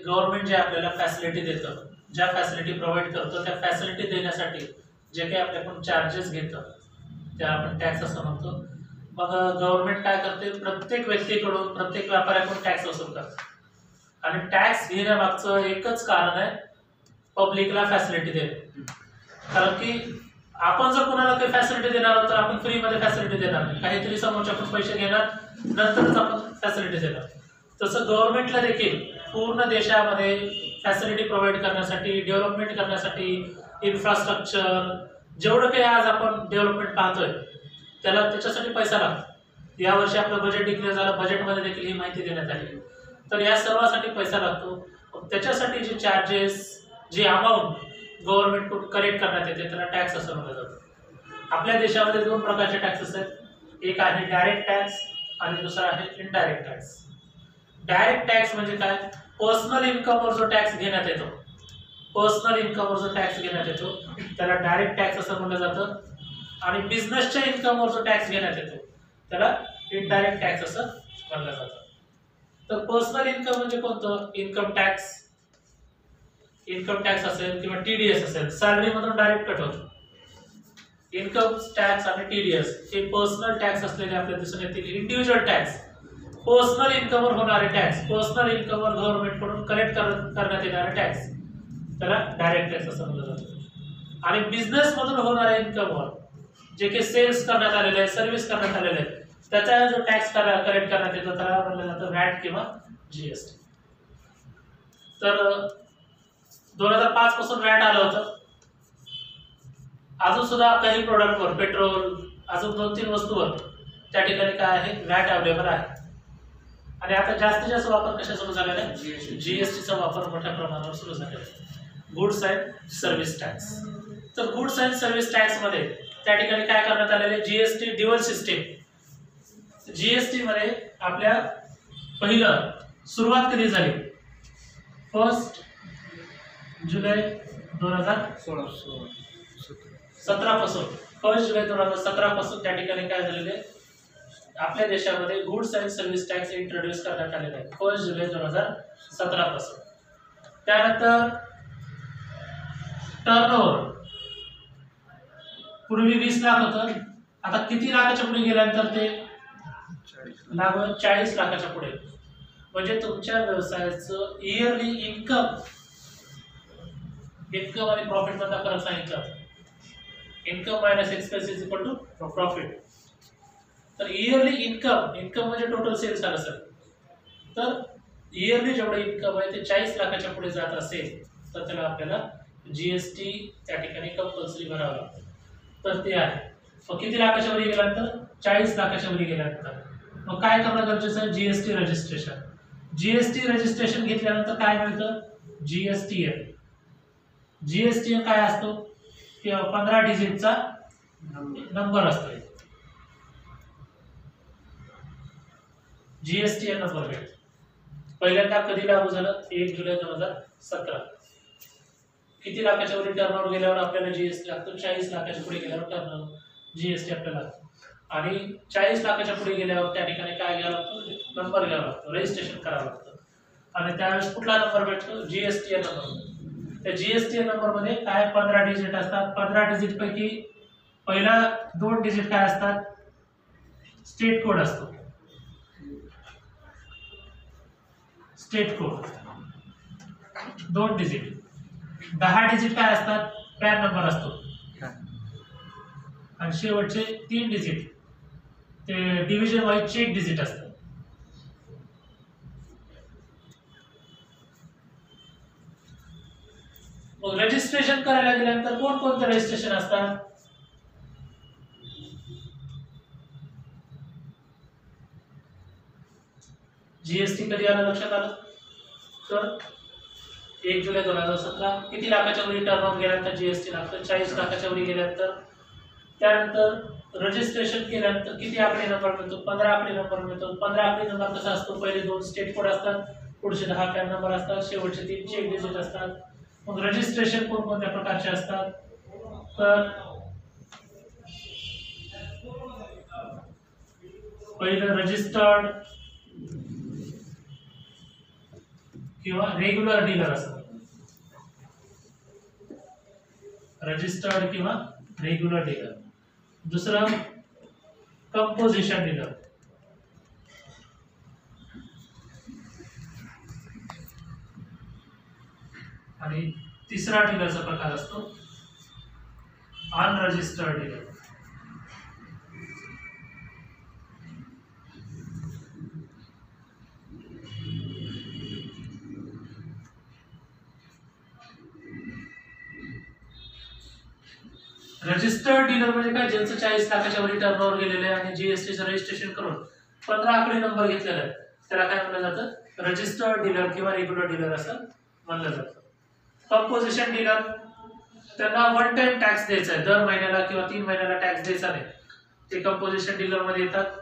Government जे आपल्याला facility देतं, ज्या फॅसिलिटी प्रोव्हाइड करतो त्या फॅसिलिटी देण्यासाठी जे काही आपल्याकडून चार्जेस घेतं त्या आपण टॅक्स असं म्हणतो. मग गव्हर्नमेंट काय करते, प्रत्येक व्यक्तीकडून प्रत्येक व्यापाऱ्याकडून टॅक्स वसूल करते आणि टॅक्स घेण्यामागचं एकच कारण आहे, पब्लिकला फॅसिलिटी देणे. कारण की आपण जर कोणाला काही फॅसिलिटी देणार आहोत तर आपण फ्रीमध्ये फॅसिलिटी देणार नाही, काहीतरी समोरच्याकडून पैसे घेणार नंतरच आपण फॅसिलिटी देणार. तसं गव्हर्नमेंटला देखील पूर्ण देशामध्ये फॅसिलिटी प्रोव्हाइड करण्यासाठी, डेव्हलपमेंट करण्यासाठी, इन्फ्रास्ट्रक्चर जेवढं काही आज आपण डेव्हलपमेंट पाहतोय त्याच्यासाठी पैसा लागतो. यावर्षी आपलं बजेट डिक्लेअर झालं, बजेटमध्ये देखील ही माहिती देण्यात आली. तर या सर्वासाठी पैसा लागतो. त्याच्यासाठी जे चार्जेस, जी अमाऊंट गव्हर्नमेंटकडून कलेक्ट करण्यात येते त्याला टॅक्स असं म्हटलं जातं. आपल्या देशामध्ये दोन प्रकारचे टॅक्सेस आहेत, एक आहे डायरेक्ट टॅक्स आणि दुसरा आहे इनडायरेक्ट टॅक्स. डायरेक्ट टॅक्स म्हणजे काय, पर्सनल इन्कमवर जो टॅक्स घेण्यात येतो, पर्सनल इन्कमवर जो टॅक्स घेण्यात येतो त्याला डायरेक्ट टॅक्स असं म्हटलं जातं. आणि बिझनेसच्या इन्कमवर जो टॅक्स घेण्यात येतो त्याला इनडायरेक्ट टॅक्स असं म्हटलं जातं. तर पर्सनल इन्कम म्हणजे कोणतं, इन्कम टॅक्स, इन्कम टॅक्स असेल किंवा टीडीएस असेल, सॅलरी मधून डायरेक्ट कट होतो. इन्कम टॅक्स आणि टीडीएस हे पर्सनल टॅक्स असलेले आपल्याला दिसून येतील. इंडिव्हिज्युअल टॅक्स, पर्सनल इन्कमवर होणारे टॅक्स, पर्सनल इन्कमवर गव्हर्नमेंट कडून कलेक्ट करण्यात येणारे टॅक्स त्याला डायरेक्ट टॅक्स असं म्हटलं जातं. आणि बिझनेस मधून होणाऱ्या इन्कमवर जे काही सेल्स करण्यात आलेले आहे, सर्व्हिस करण्यात आलेले आहे, त्याचा जो टॅक्स कलेक्ट करण्यात येतो त्याला म्हटलं जातं व्हॅट किंवा जीएसटी. तर 2005 पासून व्हॅट आलं होतं. अजून सुद्धा काही प्रोडक्टवर, पेट्रोल, अजून 2-3 वस्तूवर त्या ठिकाणी काय आहे, व्हॅट अवेलेबल आहे. आणि आता जास्तीत जास्त वापर कशा सुरू झालेला आहे, जीएसटीचा वापर मोठ्या प्रमाणावर सुरू झालेला आहे. Goods and service tax. तर गुड्स अँड सर्व्हिस टॅक्स मध्ये त्या ठिकाणी काय करण्यात आलेले, जीएसटी ड्युअल सिस्टीम. जीएसटी मध्ये आपल्या पहिलं सुरुवात कधी झाली, 1 जुलै 2017 पासून, 1 जुलै 2017 पासून त्या ठिकाणी काय झालेले, आपल्या देशामध्ये goods and service tax introduce करण्यात आलेला आहे 1 जुलै 2017 पासून. त्यानंतर टर्नओव्हर पूर्वी 20 लाख होतं, आता किती लाखाच्या पुढे गेल्यानंतर ते लागून 40 लाखाच्या पुढे. म्हणजे तुमच्या व्यवसायाचं इयरली इन्कम आणि प्रॉफिट मधला फरक सांगितला. Income minus expense is equal to profit. तर इयरली इन्कम म्हणजे टोटल सेल्स आलं सर. तर इयरली जेवढं इन्कम आहे ते 40 लाखाच्या पुढे जात असेल तर त्याला आपल्याला जीएसटी त्या ठिकाणी कंपल्सरी भरावं लागतं. तर ते आहे. मग किती लाखाच्या वर गेल्यानंतर, 40 लाखाच्या वर गेल्यानंतर मग काय करणं गरजेचं आहे, जीएसटी रजिस्ट्रेशन. जीएसटी रजिस्ट्रेशन घेतल्यानंतर काय मिळतं, जीएसटीएन. जीएसटीएन काय असतो, 15 डिजिटचा नंबर असतो. जीएसटीएन नंबर मिळतो. पहिल्यांदा कधी लागू झालं, 1 जुलै 2017. किती लाखाच्या वर टर्नओव्हर गेल्यावर आपल्याला जीएसटी लागतो, 40 लाखाच्या पुढे गेल्यावर टर्नओव्हर जीएसटी आपल्याला लागतो. आणि 40 लाखाच्या पुढे गेल्यावर त्या ठिकाणी काय घ्यावं लागतो, नंबर घ्यावा लागतो, रजिस्ट्रेशन करावं लागतं. आणि त्यावेळेस कुठला नंबर भेटतो, जीएसटीएन नंबर. त्या जीएसटीएन नंबर मध्ये काय 15 डिजिट असतात. 15 डिजिट पैकी पहिला 2 डिजिट काय असतात, स्टेट कोड असतो. State code 2 digit. 10 डिजिट काय असतात, पॅन नंबर असतो. आणि शेवटचे 3 डिजिट ते डिव्हिजन वाईज चेक डिजिट असतात. मग रजिस्ट्रेशन करायला गेल्यानंतर कोणकोणते रजिस्ट्रेशन असतात, जीएसटी कधी आलं लक्षात आलं, तर 1 जुलै 2017. किती लाखाच्या वर टर्नओव्हर गेल्यानंतर जीएसटी लागतं, 40 लाखाच्या वर गेल्यानंतर. त्यानंतर रजिस्ट्रेशन केल्यानंतर किती आकडे नंबर मिळतो, 15 आकडे नंबर मिळतो. 15 आकडे नंबर कसा असतो, पहिले 2 स्टेट कोड असतात, पुढचे 10 पॅन नंबर असतात, शेवटचे 3 चेक डिजिट असतात. मग रजिस्ट्रेशन कोणकोणत्या प्रकारचे असतात, तर पहिलं रजिस्टर्ड किंवा रेग्युलर डीलर असं, रजिस्टर्ड किंवा रेग्युलर डीलर. दुसरं कंपोजिशन डीलर. आणि तिसरा डीलरचा प्रकार असतो अनरजिस्टर्ड डीलर. रजिस्टर्ड डीलर म्हणजे काय, ज्यांचं 40 लाखाच्या वर टर्नओव्हर गेलेले आहे आणि जीएसटीचं रजिस्ट्रेशन करून 15 आकडे नंबर घेतलेला आहे, त्याला काय म्हणलं जातं, रजिस्टर्ड डीलर किंवा रेग्युलर डीलर असं म्हणलं जातं. कंपोजिशन डीलर, त्यांना वन टाइम टॅक्स द्यायचा आहे, दर महिन्याला किंवा 3 महिन्याला टॅक्स द्यायचा नाही, ते कंपोजिशन डीलर मध्ये येतात.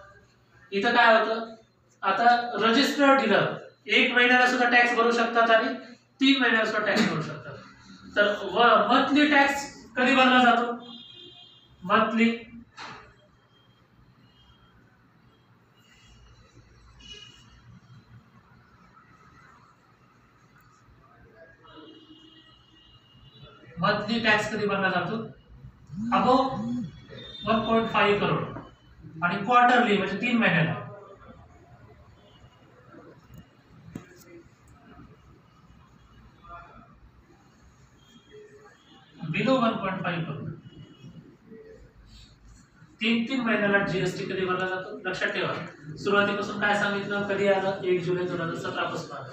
इथं काय होतं, आता रजिस्टर्ड डीलर 1 महिन्याला सुद्धा टॅक्स भरू शकतात आणि 3 महिन्याला सुद्धा टॅक्स भरू शकतात. तर मंथली टॅक्स कधी भरला जातो, मंथली. मंथली टॅक्स कधी भरला जातो, अबोव 1.5 करोड. आणि क्वार्टरली म्हणजे 3 महिन्याला. बिलो 1.5 करोड. 3 महिन्याला जीएसटी कधी भरला जातो, लक्षात ठेवा. सुरुवातीपासून काय सांगितलं, कधी आलं, 1 जुलै 2017 पासून आलं.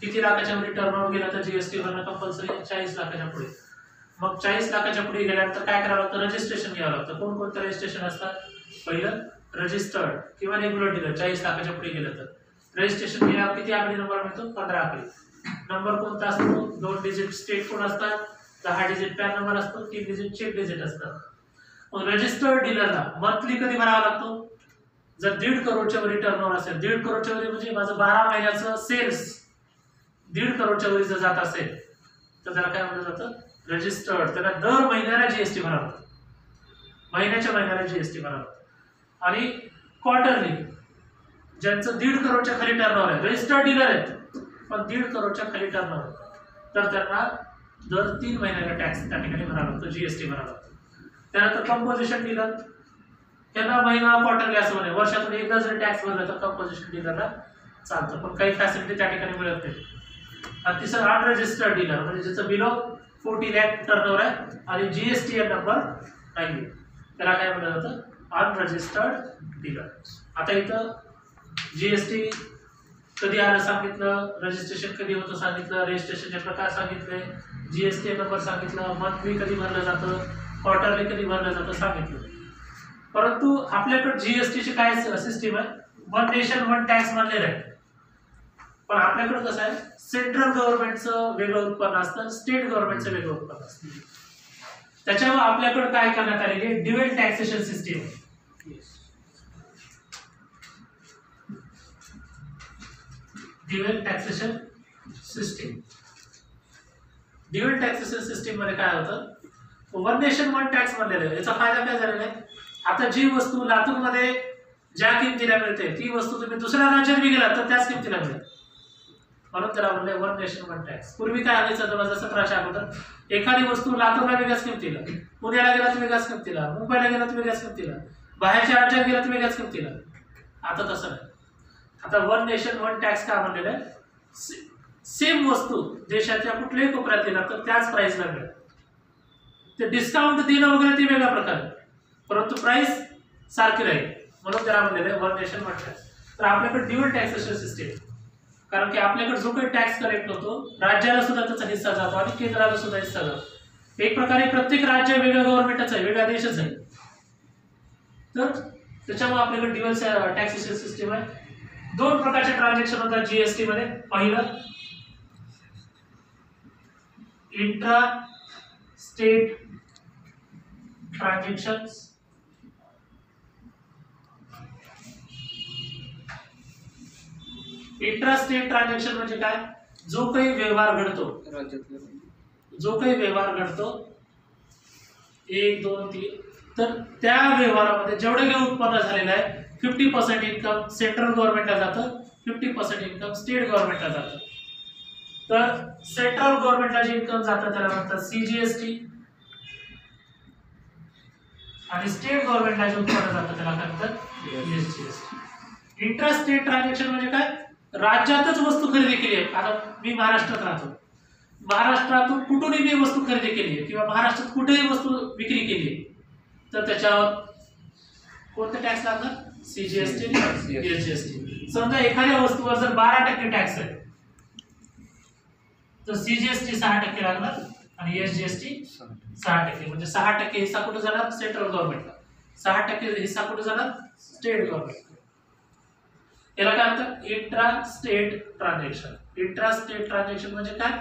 किती लाखाच्या वर टर्नओव्हर गेला तर जीएसटी भरणं कंपल्सरी, 40 लाखाच्या पुढे. मग 40 लाखाच्या पुढे गेल्यानंतर काय करावं लागतं, रजिस्ट्रेशन घ्यावं लागतं. कोणकोणतं रजिस्ट्रेशन असतात, पहिलं रजिस्टर्ड किंवा रेग्युलर डीलर 40 लाखाच्या पुढे गेलं तर रजिस्ट्रेशन केल्यावर किती आकडे नंबर मिळतो, 15 आकडे. नंबर कोणता असतो, 2 डिजिट स्टेट कोड असतात, 10 डिजिट पॅन नंबर असतो, 3 डिजिट चेक डिजिट असतात. मग रजिस्टर्ड डीलरला मंथली कधी भरावा लागतो, जर 1.5 करोडच्या वरी टर्नओव्हर असेल, 1.5 करोडच्या वरी म्हणजे माझं 12 महिन्याचं सेल्स 1.5 करोडच्या वरी जर जात असेल तर त्याला काय म्हटलं जातं, रजिस्टर्ड. त्याला दर महिन्याला जीएसटी भरावा लागतो, महिन्याला जीएसटी भरावा लागतो. आणि क्वार्टरली, ज्यांचं 1.5 करोडच्या खाली टर्नओव्हर आहे, रजिस्टर्ड डीलर आहेत पण 1.5 करोडच्या खाली टर्नओव्हर, तर त्यांना दर 3 महिन्याला टॅक्स त्या ठिकाणी भरावा लागतो, जीएसटी भरावा लागतो. त्यानंतर कंपोजिशन डीलर, त्यांना महिना क्वार्टरली असं म्हणे, वर्षातून एकदा जर टॅक्स भरला तर कंपोजिशन डीलरला चालतं, पण काही फॅसिलिटी त्या ठिकाणी मिळत नाही. आणि तिसरं अनरजिस्टर्ड डीलर, म्हणजे ज्याचं बिलो 40 लाख टर्नओव्हर आहे आणि जीएसटी नंबर नाही, त्याला काय म्हटलं जातं, अनरजिस्टर्ड डीलर. आता इथं जीएसटी कधी आलं सांगितलं, रजिस्ट्रेशन कधी होतं सांगितलं, रजिस्ट्रेशनचे प्रकार सांगितले, जीएसटी नंबर सांगितलं, मंथली कधी भरलं जातं, क्वार्टरली कधी भरलं जातं सांगितलं. परंतु आपल्याकडे जीएसटीची काय सिस्टीम आहे, वन नेशन वन टॅक्स मानलेलं आहे. पण आपल्याकडे कसं आहे, सेंट्रल गव्हर्नमेंटचं वेगळं उत्पन्न असतं, स्टेट गव्हर्नमेंटचं वेगळं उत्पन्न असतं. त्याच्यामुळे आपल्याकडे काय करण्यात आलेली आहे, dual taxation system. Dual taxation system. Dual taxation system मध्ये काय होतं, वन नेशन वन टॅक्स म्हणलेलं आहे. याचा फायदा काय झालेला आहे, आता जी वस्तू लातूरमध्ये ज्या किमतीला मिळते ती वस्तू तुम्ही दुसऱ्या राज्यात बी गेला तर त्याच किमतीला मिळते, म्हणून त्याला म्हणले वन नेशन वन टॅक्स. पूर्वी काय आणायचं, 2017च्या अगोदर एखादी वस्तू लातूरला वेगळ्याच किमतीला, पुण्याला गेला तर वेगळ्याच किमतीला, मुंबईला गेला तर वेगळ्याच किमतीला, बाहेरच्या राज्यात गेला तर वेगळ्याच किमतीला. आता तसं नाही. आता वन नेशन वन टॅक्स का म्हणलेलं आहे, सेम वस्तू देशाच्या कुठल्याही कोपऱ्यात दिला तर त्याच प्राइसला मिळेल. ते डिस्काउंट देणं वगैरे ते वेगळा प्रकार आहे, परंतु प्राइस सारखी राहील, म्हणून त्याला म्हणलेलं आहे वन नेशन वन टॅक्स. तर आपल्याकडे ड्युअल टॅक्सेशन सिस्टीम, कारण की आपल्याकडे जो काही टॅक्स कलेक्ट होतो राज्याला सुद्धा त्याचा हिस्सा जातो आणि केंद्राला सुद्धा हिस्सा जातो. एक प्रकारे प्रत्येक राज्य वेगळं गव्हर्नमेंटच आहे, वेगळा देशच आहे. तर त्याच्यामुळे आपल्याकडे ड्युअल टॅक्सेशन सिस्टीम आहे. 2 प्रकारचे ट्रान्झॅक्शन होतात जीएसटी मध्ये. पहिलं intra state transactions, intra state transaction म्हणजे काय, जो काही व्यवहार घडतो, जो काही व्यवहार घडतो 1, 2, 3, तर त्या व्यवहारामध्ये जेवढे काही उत्पन्न झालेलं आहे 50% इन्कम सेंट्रल गव्हर्नमेंटला जातं, 50% इन्कम स्टेट गव्हर्नमेंटला जातं. तर सेंट्रल गव्हर्नमेंटला जे इन्कम जातं त्याला म्हणतात सीजीएसटी, आणि स्टेट गव्हर्नमेंटला जे उत्पन्न जातं त्याला काय म्हणतात एसजीएसटी. इंट्रा स्टेट ट्रान्झॅक्शन म्हणजे काय? राज्यातच वस्तू खरेदी केली आहे. आता मी महाराष्ट्रात राहतो, महाराष्ट्रातून कुठूनही मी वस्तू खरेदी केली आहे किंवा महाराष्ट्रात कुठेही वस्तू विक्री केली आहे तर त्याच्यावर कोणते टॅक्स लागणार? CGST, SGST. समजा एखाद्या वस्तूवर जर 12% टॅक्स आहे तर सीजीएसटी 6% लागणार आणि एसजीएसटी 6%. म्हणजे 6% हिस्सा कुठे जाणार? सेंट्रल गव्हर्नमेंटला. 6% हिस्सा कुठे जाणार? State government. याला काय म्हणतात? Intra state transaction. Intra state transaction म्हणजे काय?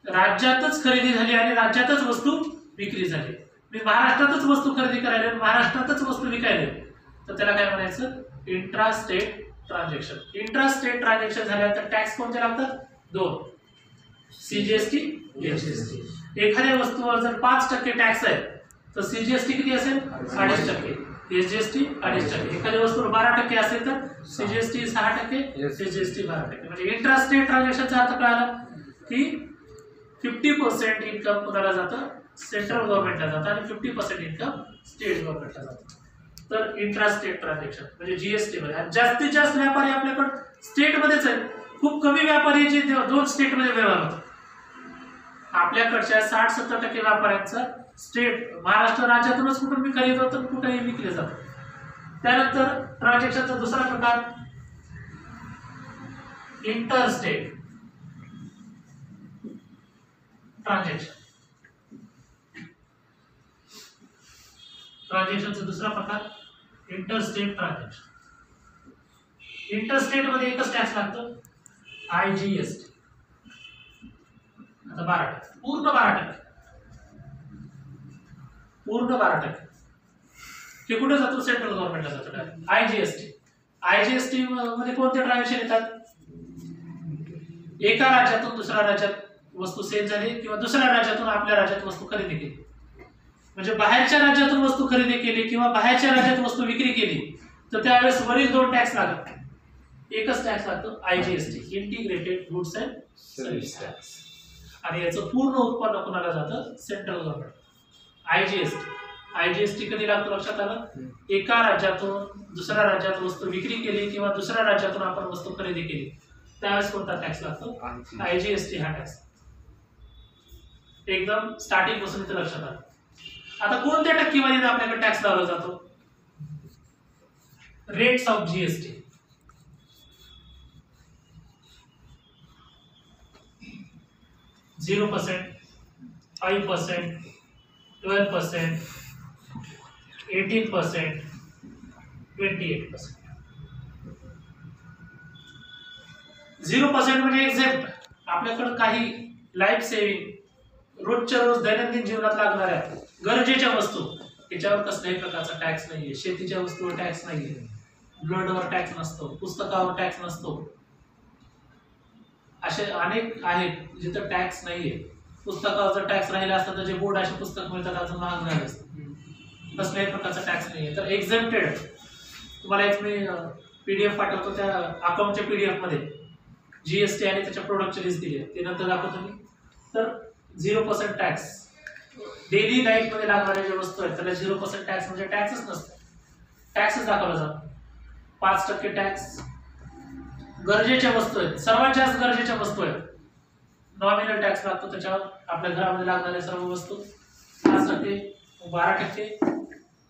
राज्यातच खरेदी झाली आणि राज्यातच वस्तू विक्री झाली. मी महाराष्ट्रातच वस्तू खरेदी करायला, महाराष्ट्रातच वस्तू विकायला, तर त्याला काय म्हणायचं? Intra state transaction. Intra state transaction झाल्यानंतर टॅक्स कोणते लागतात? 2, सीजीएसटी, एसजीएसटी. एखाद्या वस्तूवर जर 5% टॅक्स आहे तर सीजीएसटी किती असेल? 2.5%, एसजीएसटी 2.5%. एखाद्या वस्तूवर 12% असेल तर सीजीएसटी 6%, एसजीएसटी 12%. म्हणजे इंट्रा स्टेट ट्रान्झॅक्शनचा अर्थ कळाला की 50% इन्कम कुणाला जातं? सेंट्रल गव्हर्नमेंटला जातं आणि 50% इन्कम स्टेट गव्हर्नमेंटला जातं. तर इंट्रा स्टेट ट्रान्झॅक्शन म्हणजे जीएसटी मध्ये. जास्तीत जास्त व्यापारी आपल्याकडे स्टेट मध्येच आहेत. खूप कमी व्यापारी जे 2 स्टेट मध्ये व्यवहार होतात. आपल्याकडच्या 60-70% व्यापाऱ्यांचा स्टेट महाराष्ट्र राज्यातूनच कुठून मी खरेदी होतं कुठेही विकले जातं. त्यानंतर ट्रान्झॅक्शनचा दुसरा प्रकार इंटर स्टेट ट्रान्झॅक्शन. ट्रान्झॅक्शनचा दुसरा प्रकार inter state transaction. Inter state मध्ये एकच टॅक्स लागतो, आयजीएसटी. आता 12%, पूर्ण 12%, पूर्ण 12%. हे कुठे जातो? सेंट्रल गव्हर्नमेंटला जातो. आयजीएसटी. आयजीएसटी मध्ये कोणते ट्रान्झॅक्शन येतात? एका राज्यातून दुसऱ्या राज्यात वस्तू सेल झाली किंवा दुसऱ्या राज्यातून आपल्या राज्यात वस्तू खरेदी केली. म्हणजे बाहेरच्या राज्यातून वस्तू खरेदी केली किंवा बाहेरच्या राज्यात वस्तू विक्री केली तर त्यावेळेस वरील 2 टॅक्स लागत. एकच टॅक्स लागतो, IGST, integrated goods and service tax. आणि याचं पूर्ण उत्पन्न कोणाला जातं? Central government. आयजीएसटी. आयजीएसटी कधी लागतो? लक्षात आलं? एका राज्यातून दुसऱ्या राज्यात वस्तू विक्री केली किंवा दुसऱ्या राज्यातून आपण वस्तू खरेदी केली त्यावेळेस कोणता टॅक्स लागतो? आयजीएसटी हा टॅक्स. एकदम स्टार्टिंग पासून इथे लक्षात आलं. आता कोणत्या टक्केवारीने आपल्याकडे टॅक्स लावला जातो? Rates of GST. %0, 5%, 12%, 18%, 28%. 0% म्हणजे एक्झेप्ट. आपल्याकडे काही लाईफ सेव्हिंग रोजच्या रोज दैनंदिन जीवनात लागणाऱ्या गरजेच्या वस्तू याच्यावर कसल्याही प्रकारचा टॅक्स नाहीये. शेतीच्या वस्तूवर टॅक्स नाहीये, ब्लडवर टॅक्स नसतो, पुस्तकावर टॅक्स नसतो. असे अनेक आहेत जिथं टॅक्स नाहीये. पुस्तकावर जर टॅक्स राहिला असता तर जे बोर्ड असे पुस्तक मिळतात अजून महाग झाले असते. कसल्याही प्रकारचा टॅक्स नाहीये. तर एक्झेम्प्टेड. तुम्हाला एक मी पीडीएफ पाठवतो, त्या अकाउंटच्या पीडीएफ मध्ये जीएसटी आणि त्याच्या प्रोडक्टची लिस्ट दिली आहे, ते नंतर दाखवतो मी. तर 0% टॅक्स. डेली लाईफ मध्ये लागणाऱ्या ज्या वस्तू आहेत त्याला 0% टॅक्स म्हणजे टॅक्सच नसतो, टॅक्सच दाखवला जातो. 5% टॅक्स. गरजेच्या वस्तू आहेत, सर्वात जास्त गरजेच्या वस्तू आहेत, नॉमिनल टॅक्स लागतो त्याच्यावर. आपल्या घरामध्ये लागणाऱ्या सर्व वस्तू 5%, 12%,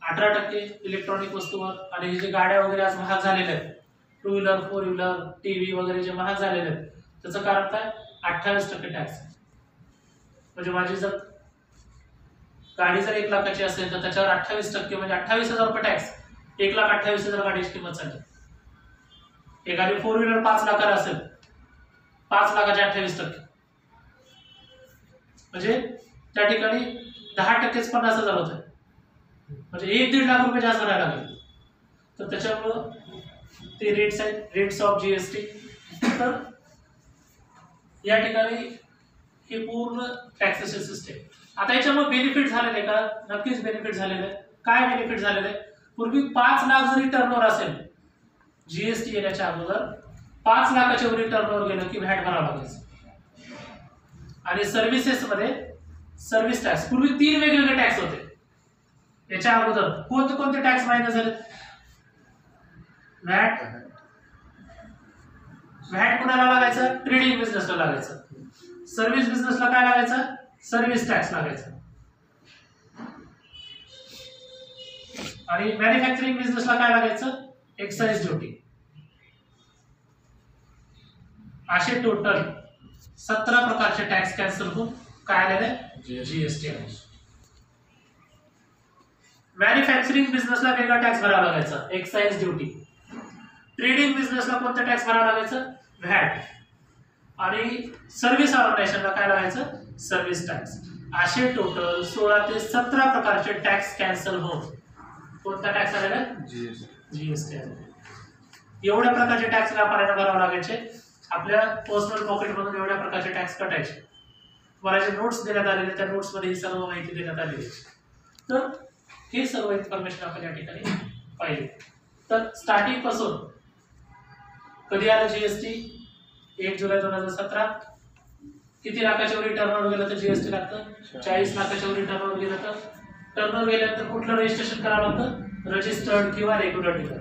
18% इलेक्ट्रॉनिक वस्तूवर. आणि जे गाड्या वगैरे आज महाग झालेल्या आहेत, 2 व्हीलर 4 व्हीलर टीव्ही वगैरे जे महाग झालेले आहेत त्याचं कारण काय? 28% टॅक्स. म्हणजे माझी जर गाडी जर 1 लाखाची असेल तर त्याच्यावर 28% म्हणजे 28,000 रुपये टॅक्स. 1,28,000 गाडीची किंमत झाली. एखादी 4 व्हीलर 5 लाखाला असेल, 5 लाखाचे 28%. म्हणजे त्या ठिकाणी 10%च 50,000 होत. म्हणजे 1-1.5 लाख रुपये जास्त भरायला लागले. तर त्याच्यामुळं ते रेट्स आहेत, रेट्स ऑफ जीएसटी. तर या ठिकाणी हे पूर्ण टॅक्सेशन सिस्टम. आता याच्यामुळे बेनिफिट झालेले का? नक्कीच बेनिफिट झालेले आहे. काय बेनिफिट झालेले आहे? पूर्वी 5 लाख जरी टर्नओव्हर असेल, जीएसटी येण्याच्या अगोदर 5 लाखाच्या वरी टर्नओव्हर गेलं की व्हॅट भरावं लागायचं. आणि सर्व्हिसेस मध्ये सर्व्हिस टॅक्स. पूर्वी 3 वेगवेगळे टॅक्स होते. याच्या अगोदर कोणते कोणते टॅक्स माहिती झाले? व्हॅट. व्हॅट कुणाला लागायचं? ट्रेडिंग बिझनेसला लागायचं. सर्व्हिस बिझनेसला काय लागायचं? सर्व्हिस टॅक्स लागायचा. आणि मॅन्युफॅक्चरिंग बिझनेसला काय लागायचं? Excise duty. असे टोटल 17 प्रकारचे टॅक्स कॅन्सल होऊन काय आलेले? जीएसटी आले. मॅन्युफॅक्चरिंग बिझनेसला वेगळा टॅक्स भरावा लागायचा, एक्साइज ड्युटी. ट्रेडिंग बिझनेसला कोणता टॅक्स भरावा लागायचं? व्हॅट. आणि सर्व्हिस ऑर्गनायझेशनला काय लागायचं? Service tax. असे टोटल 16 ते 17 प्रकारचे टॅक्स कॅन्सल होऊन कोणता टॅक्स आलेला? जीएसटी आलेला. एवढ्या प्रकारचे टॅक्स व्यापाऱ्यांना भरावे लागायचे. आपल्या पर्सनल पॉकेट मधून एवढ्या प्रकारचे टॅक्स कटायचे. मला जे नोट्स देण्यात आलेले त्या नोट्स मध्ये ही सर्व माहिती देण्यात आलेली. तर हे सर्व इन्फॉर्मेशन आपण या ठिकाणी पाहिली. तर स्टार्टिंग पासून कधी आलं जीएसटी? 1 जुलै 2017. किती लाखाच्या वरी टर्नओव्हर गेलं तर जीएसटी लागतं? 40 लाखाच्या वरी टर्नओव्हर गेलं तर टर्नओव्हर गेल्यानंतर कुठलं रजिस्ट्रेशन करावं लागतं? रजिस्टर्ड किंवा रेग्युलर डीलर.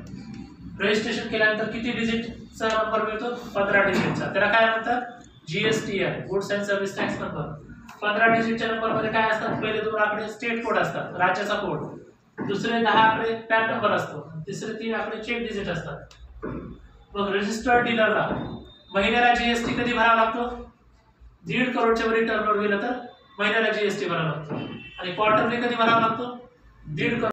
रजिस्ट्रेशन केल्यानंतर किती डिजिटचा नंबर मिळतो? 15 डिजिटचा. त्याला काय म्हणतात? GSTR, goods and service tax number. 15 डिजिटच्या नंबर मध्ये काय असतात? पहिले 2 आकडे स्टेट कोड असतात, राज्याचा कोड. दुसरे 10 आकडे पॅन नंबर असतो. तिसरे 3 आकडे चेक डिजिट असतात. मग रजिस्टर्ड डीलरला महिन्याला जीएसटी कधी भरावा लागतो? 1.5 करोडच्या वरी टर्नओव्हर गेलं तर महिन्याला जीएसटी भरावा लागतो. आणि क्वार्टरली कधी भरावा लागतो? 1.5 करोड